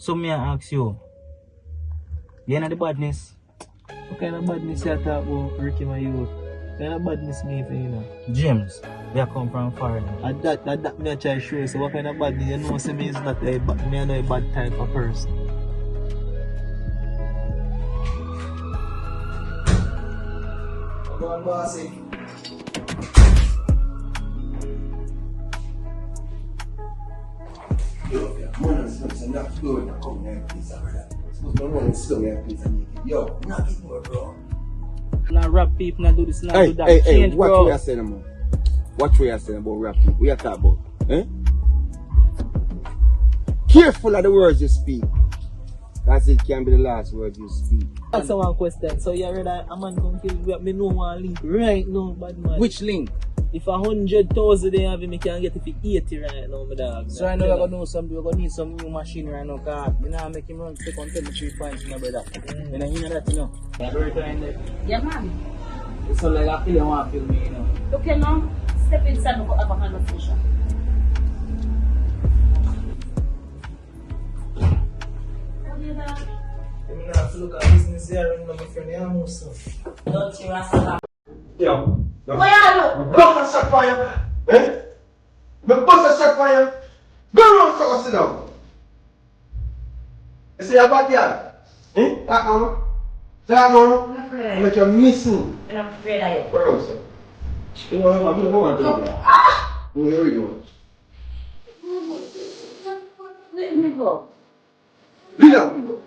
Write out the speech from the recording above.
So me I ask you, you know the badness? What kind of badness you talk about, Ricky, my youth? What kind of badness me for you know? James, we are come from foreign. And that me I try to show you. So what kind of badness? You know, say me is not a me I know a bad type of person. Go on, bossy. Yo, man, I'm not going to come here, please, brother. Suppose my money slow here, please, and make it. Yo, knock it more, bro. Now rap people, now do this, now do that. Hey, Change, what bro. we are saying about? What we are saying about rap people? We are talking about, eh? Careful of the words you speak, as it can be the last words you speak. That's one question. So you ready? A man come kill me? Me know one link right now, bad man. Which link? If 100,000 they have, me can get it for 80 right now, my dog. So I know we're gonna know something, we're gonna need some new machine right now, cause you know make him run take on 3 points, my brother. You know, you know that, you know. Yeah, man. It's not like I feel you want to feel me, you know. Okay, now, step inside and go have a conversation. What do you have? I'm not have to look at business here and my friend here also. Don't you rasta. Yo. Where are you? Bust a shot for you. Eh? Me bust a shot for you. Go around, so sit down. You see a bad girl? Eh? That one? That one? I'm afraid. Like you're missing. And I'm afraid of you. Where else? You know, I'm going to do that. Where are you going? Let me go. Leave them.